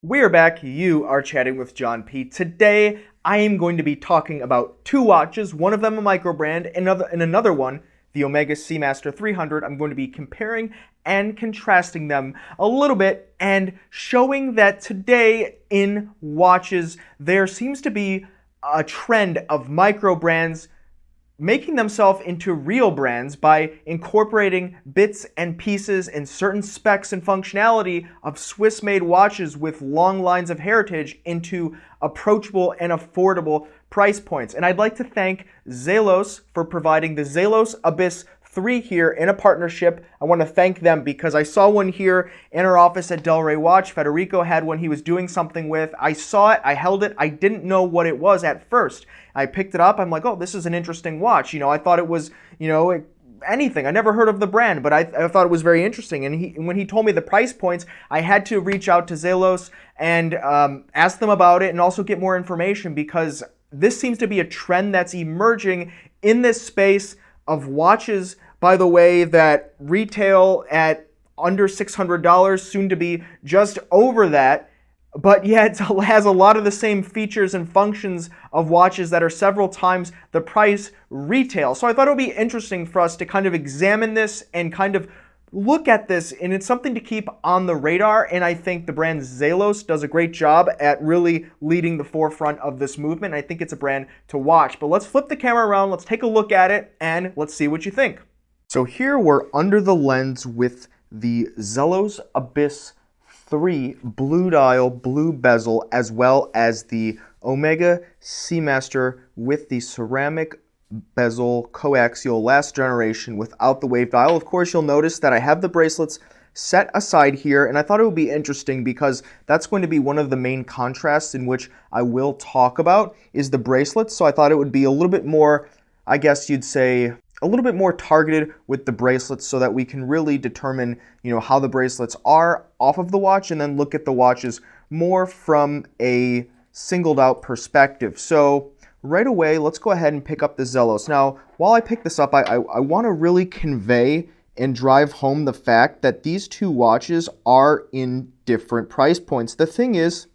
We're back. You are chatting with John P. Today, I am going to be talking about two watches, one of them a micro brand, and another one, the Omega Seamaster 300. I'm going to be comparing and contrasting them a little bit and showing that today in watches, there seems to be a trend of micro brands making themselves into real brands by incorporating bits and pieces and certain specs and functionality of Swiss-made watches with long lines of heritage into approachable and affordable price points. And I'd like to thank Zelos for providing the Zelos Abyss 3 here in a partnership. I want to thank them because I saw one here in our office at Del Rey Watch. Federico had one he was doing something with. I saw it, I held it, I didn't know what it was at first. I picked it up, I'm like, oh, this is an interesting watch. I thought it was, anything. I never heard of the brand, but I thought it was very interesting. And when he told me the price points, I had to reach out to Zelos and ask them about it and also get more information because this seems to be a trend that's emerging in this space of watches, by the way, that retail at under $600, soon to be just over that, but yet has a lot of the same features and functions of watches that are several times the price retail. So I thought it would be interesting for us to kind of examine this and kind of look at this, and it's something to keep on the radar, and I think the brand Zelos does a great job at really leading the forefront of this movement. I think it's a brand to watch. But let's flip the camera around, let's take a look at it, and let's see what you think. So here we're under the lens with the Zelos Abyss 3 blue dial, blue bezel, as well as the Omega Seamaster with the ceramic bezel coaxial last generation without the wave dial. Of course, you'll notice that I have the bracelets set aside here, and I thought it would be interesting because that's going to be one of the main contrasts in which I will talk about is the bracelets. So I thought it would be a little bit more, I guess you'd say, a little bit more targeted with the bracelets so that we can really determine, how the bracelets are off of the watch and then look at the watches more from a singled out perspective. So right away, let's go ahead and pick up the Zelos. Now, while I pick this up, I want to really convey and drive home the fact that these two watches are in different price points. The thing is,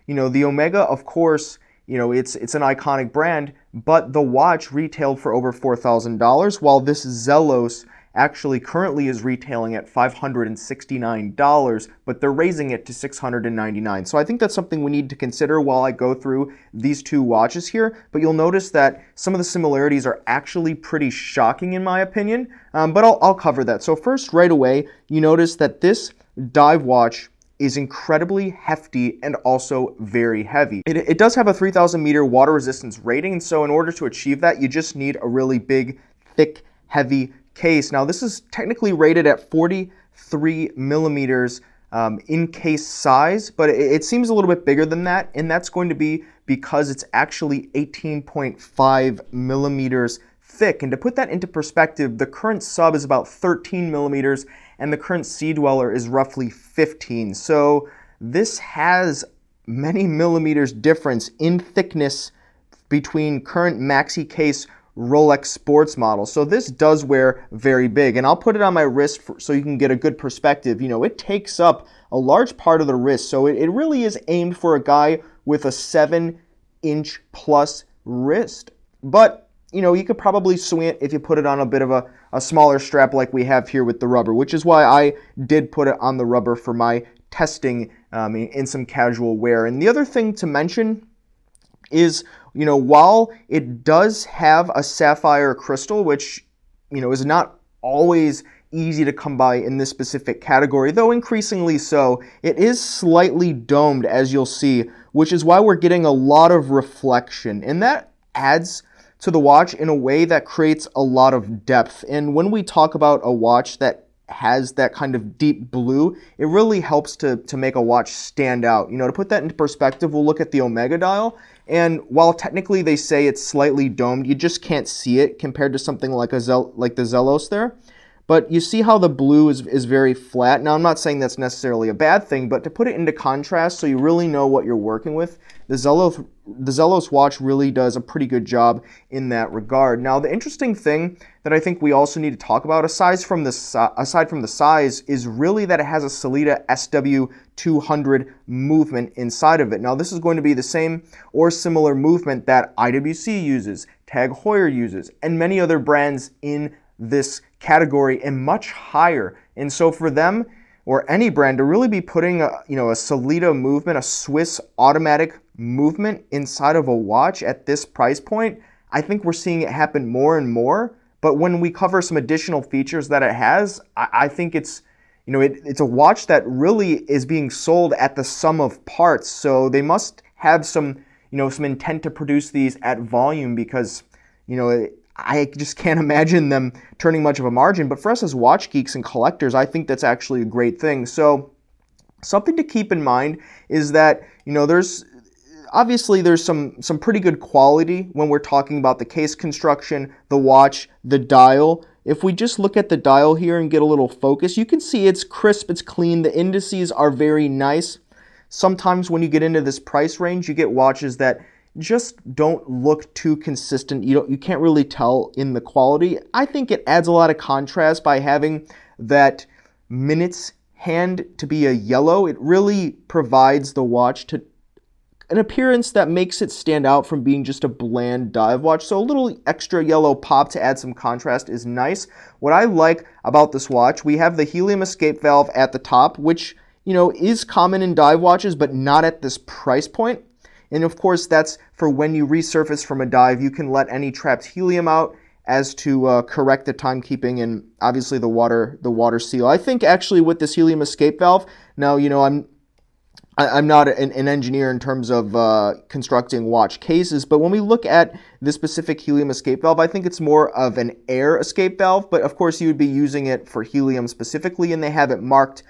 the Omega, of course, it's an iconic brand, but the watch retailed for over $4,000, while this Zelos actually currently is retailing at $569, but they're raising it to $699. So I think that's something we need to consider while I go through these two watches here, but you'll notice that some of the similarities are actually pretty shocking in my opinion, but I'll cover that. So first, right away, you notice that this dive watch is incredibly hefty and also very heavy. It does have a 3,000 meter water resistance rating, and so in order to achieve that, you just need a really big, thick, heavy case. Now this is technically rated at 43 millimeters in case size, but it seems a little bit bigger than that, and that's going to be because it's actually 18.5 millimeters thick. And to put that into perspective, the current sub is about 13 millimeters and the current Sea Dweller is roughly 15. So this has many millimeters difference in thickness between current maxi case Rolex sports models. So this does wear very big, and I'll put it on my wrist so you can get a good perspective. It takes up a large part of the wrist, so it really is aimed for a guy with a 7-inch plus wrist. But you could probably swing it if you put it on a bit of a smaller strap like we have here with the rubber, which is why I did put it on the rubber for my testing in some casual wear. And the other thing to mention is, while it does have a sapphire crystal, which, is not always easy to come by in this specific category, though increasingly so, it is slightly domed, as you'll see, which is why we're getting a lot of reflection. And that adds to the watch in a way that creates a lot of depth. And when we talk about a watch that has that kind of deep blue, it really helps to make a watch stand out. To put that into perspective, we'll look at the Omega dial, and while technically they say it's slightly domed, you just can't see it compared to something like the Zelos there. But you see how the blue is very flat. Now, I'm not saying that's necessarily a bad thing, but to put it into contrast so you really know what you're working with, the Zelos watch really does a pretty good job in that regard. Now, the interesting thing that I think we also need to talk about, aside from the size, is really that it has a Sellita SW200 movement inside of it. Now, this is going to be the same or similar movement that IWC uses, Tag Heuer uses, and many other brands in this category, and much higher. And so for them, or any brand, to really be putting a Sellita movement, a Swiss automatic movement inside of a watch at this price point, I think we're seeing it happen more and more. But when we cover some additional features that it has, I think it's a watch that really is being sold at the sum of parts. So they must have some intent to produce these at volume, because I just can't imagine them turning much of a margin. But for us as watch geeks and collectors, I think that's actually a great thing. So something to keep in mind is that, there's some pretty good quality when we're talking about the case construction, the watch, the dial. If we just look at the dial here and get a little focus, you can see it's crisp, it's clean, the indices are very nice. Sometimes when you get into this price range, you get watches that just don't look too consistent. You can't really tell in the quality. I think it adds a lot of contrast by having that minutes hand to be a yellow. It really provides the watch to an appearance that makes it stand out from being just a bland dive watch. So a little extra yellow pop to add some contrast is nice. What I like about this watch, we have the helium escape valve at the top, which is common in dive watches, but not at this price point. And of course, that's for when you resurface from a dive, you can let any trapped helium out as to correct the timekeeping and obviously the water seal. I think actually with this helium escape valve, now I'm not an engineer in terms of constructing watch cases, but when we look at this specific helium escape valve, I think it's more of an air escape valve, but of course you would be using it for helium specifically, and they have it marked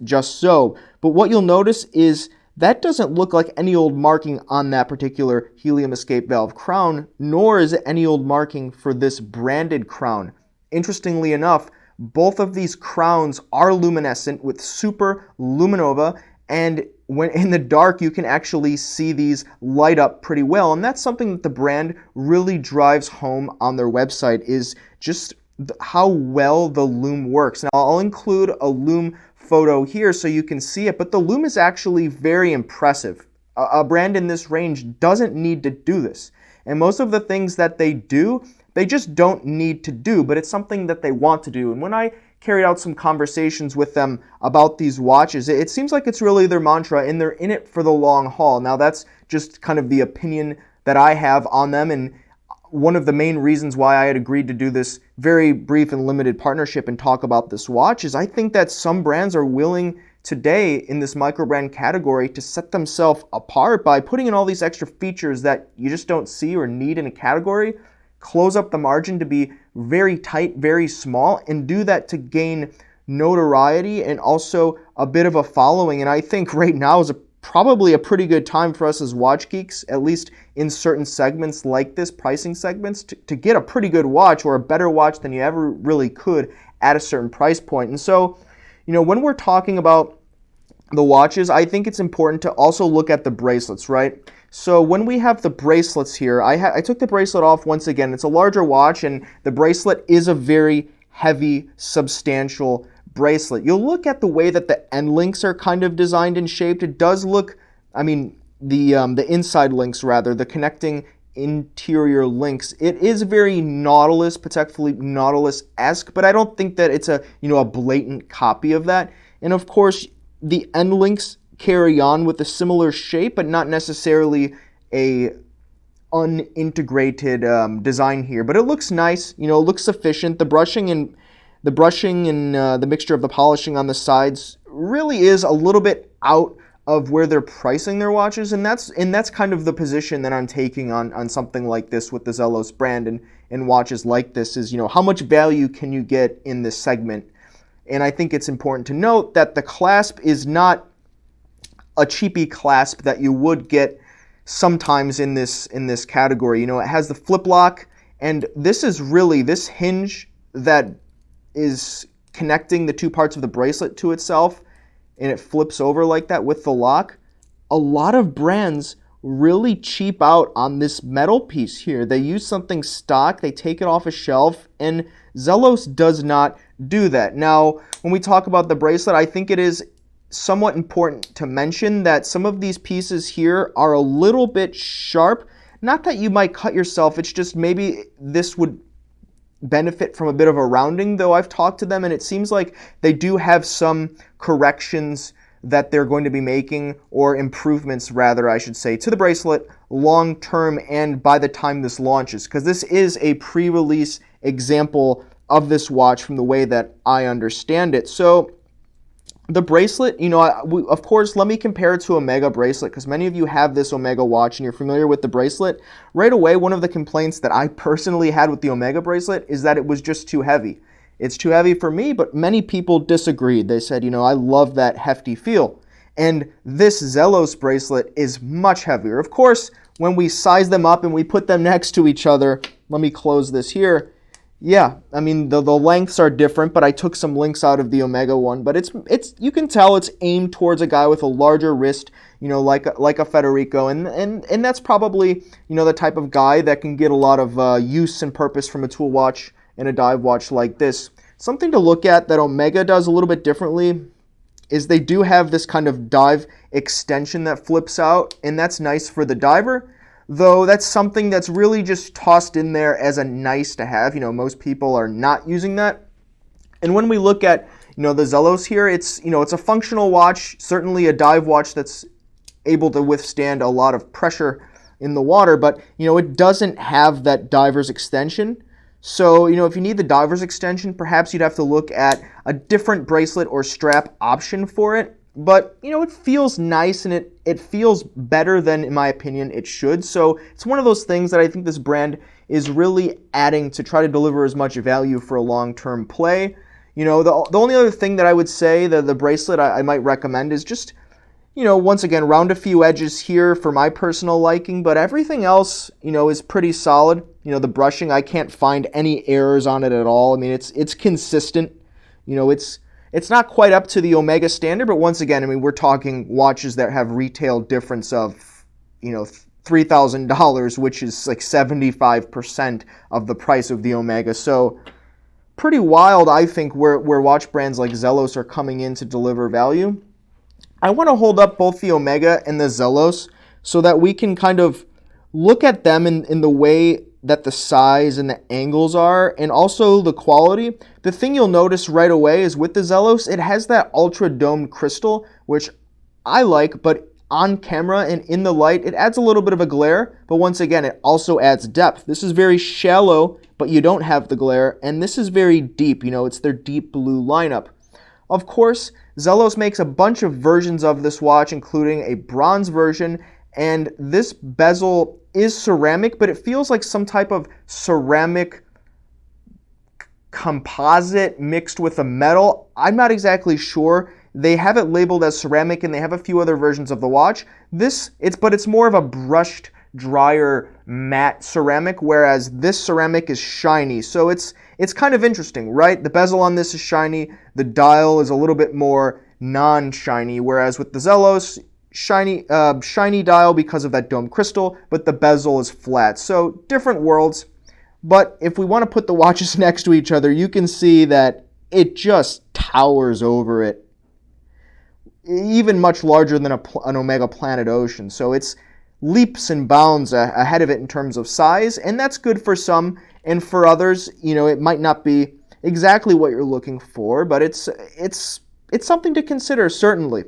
just so. But what you'll notice is that doesn't look like any old marking on that particular helium escape valve crown, nor is it any old marking for this branded crown. Interestingly enough, both of these crowns are luminescent with super luminova, and when in the dark you can actually see these light up pretty well, and that's something that the brand really drives home on their website, is just how well the lume works. Now I'll include a lume photo here so you can see it, but the lume is actually very impressive. A brand in this range doesn't need to do this, and most of the things that they do, they just don't need to do, but it's something that they want to do. And when I carried out some conversations with them about these watches, it seems like it's really their mantra, and they're in it for the long haul. Now that's just kind of the opinion that I have on them, and one of the main reasons why I had agreed to do this very brief and limited partnership and talk about this watch is I think that some brands are willing today in this microbrand category to set themselves apart by putting in all these extra features that you just don't see or need in a category, close up the margin to be very tight, very small, and do that to gain notoriety and also a bit of a following. And I think right now is probably a pretty good time for us as watch geeks, at least in certain segments like this, pricing segments, to get a pretty good watch, or a better watch than you ever really could at a certain price point. And so, when we're talking about the watches, I think it's important to also look at the bracelets, right? So when we have the bracelets here, I took the bracelet off once again. It's a larger watch, and the bracelet is a very heavy, substantial bracelet. You'll look at the way that the end links are kind of designed and shaped. It does look, the inside links rather, the connecting interior links, it is very Nautilus, particularly Nautilus-esque, but I don't think that it's a blatant copy of that. And of course, the end links carry on with a similar shape, but not necessarily a unintegrated design here. But it looks nice, it looks sufficient. The brushing and the mixture of the polishing on the sides really is a little bit out of where they're pricing their watches, and that's kind of the position that I'm taking on something like this with the Zelos brand and watches like this is, how much value can you get in this segment? And I think it's important to note that the clasp is not a cheapy clasp that you would get sometimes in this category. It has the flip lock, and this is really this hinge that is connecting the two parts of the bracelet to itself, and it flips over like that with the lock. A lot of brands really cheap out on this metal piece here. They use something stock, they take it off a shelf, and Zelos does not do that. Now, when we talk about the bracelet, I think it is somewhat important to mention that some of these pieces here are a little bit sharp. Not that you might cut yourself, it's just maybe this would benefit from a bit of a rounding, though I've talked to them and it seems like they do have some corrections that they're going to be making, or improvements rather, I should say, to the bracelet long term and by the time this launches, because this is a pre-release example of this watch from the way that I understand it. So the bracelet, you know, of course, let me compare it to Omega bracelet, because many of you have this Omega watch and you're familiar with the bracelet. Right away, one of the complaints that I personally had with the Omega bracelet is that it was just too heavy. It's too heavy for me, but many people disagreed. They said, you know, I love that hefty feel. And this Zelos bracelet is much heavier. Of course, when we size them up and we put them next to each other, let me close this here. Yeah, I mean, the lengths are different, but I took some links out of the Omega one. But it's you can tell it's aimed towards a guy with a larger wrist, you know, like a Federico. And that's probably, you know, the type of guy that can get a lot of use and purpose from a tool watch and a dive watch like this. Something to look at that Omega does a little bit differently is they do have this kind of dive extension that flips out, and that's nice for the diver, though that's something that's really just tossed in there as a nice to have. You know, most people are not using that. And when we look at, you know, the Zelos here, it's, you know, it's a functional watch, certainly a dive watch that's able to withstand a lot of pressure in the water, but, you know, it doesn't have that diver's extension. So, you know, if you need the diver's extension, perhaps you'd have to look at a different bracelet or strap option for it. But, you know, it feels nice and it feels better than, in my opinion, it should. So it's one of those things that I think this brand is really adding to try to deliver as much value for a long-term play. You know, the only other thing that I would say, the bracelet I might recommend is just, you know, once again, round a few edges here for my personal liking, but everything else, you know, is pretty solid. You know, the brushing, I can't find any errors on it at all. I mean, it's consistent. You know, it's not quite up to the Omega standard, but once again, I mean, we're talking watches that have retail difference of, you know, $3,000, which is like 75% of the price of the Omega. So pretty wild, I think, where watch brands like Zelos are coming in to deliver value. I want to hold up both the Omega and the Zelos so that we can kind of look at them in the way that the size and the angles are, and also the quality. The thing you'll notice right away is with the Zelos, it has that ultra domed crystal, which I like, but on camera and in the light, it adds a little bit of a glare, but once again, it also adds depth. This is very shallow, but you don't have the glare, and this is very deep. You know, it's their deep blue lineup. Of course, Zelos makes a bunch of versions of this watch, including a bronze version, and this bezel is ceramic, but it feels like some type of ceramic composite mixed with a metal. I'm not exactly sure. They have it labeled as ceramic, and they have a few other versions of the watch. But it's more of a brushed, drier, matte ceramic, whereas this ceramic is shiny. So it's kind of interesting, right? The bezel on this is shiny. The dial is a little bit more non-shiny, whereas with the Zelos, shiny dial because of that dome crystal, but the bezel is flat. So different worlds. But if we want to put the watches next to each other, you can see that it just towers over it, even much larger than an Omega Planet Ocean. So it's leaps and bounds ahead of it in terms of size, and that's good for some, and for others, you know, it might not be exactly what you're looking for, but it's something to consider, certainly.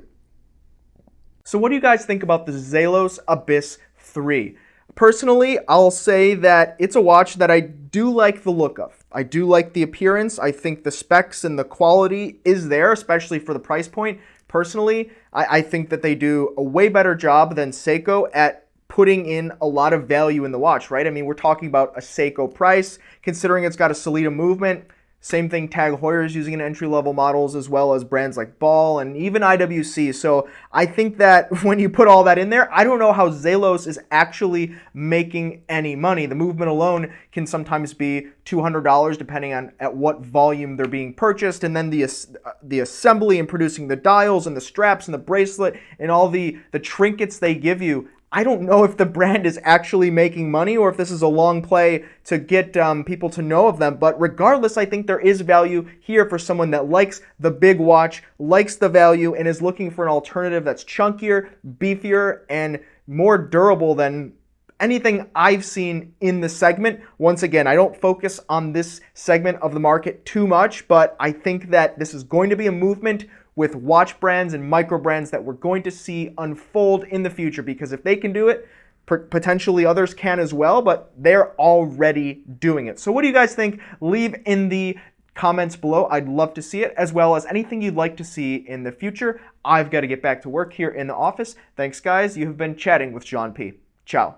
So what do you guys think about the Zelos Abyss 3? Personally, I'll say that it's a watch that I do like the look of. I do like the appearance. I think the specs and the quality is there, especially for the price point. Personally, I think that they do a way better job than Seiko at putting in a lot of value in the watch, right? I mean, we're talking about a Seiko price, considering it's got a Sellita movement. Same thing, Tag Heuer is using in entry-level models, as well as brands like Ball and even IWC. So I think that when you put all that in there, I don't know how Zelos is actually making any money. The movement alone can sometimes be $200 depending on at what volume they're being purchased, and then the assembly and producing the dials and the straps and the bracelet and all the trinkets they give you. I don't know if the brand is actually making money or if this is a long play to get people to know of them. But regardless, I think there is value here for someone that likes the big watch, likes the value, and is looking for an alternative that's chunkier, beefier, and more durable than anything I've seen in the segment. Once again, I don't focus on this segment of the market too much, but I think that this is going to be a movement with watch brands and micro brands that we're going to see unfold in the future, because if they can do it, potentially others can as well, but they're already doing it. So what do you guys think? Leave in the comments below. I'd love to see it, as well as anything you'd like to see in the future. I've got to get back to work here in the office. Thanks, guys. You have been chatting with John P. Ciao.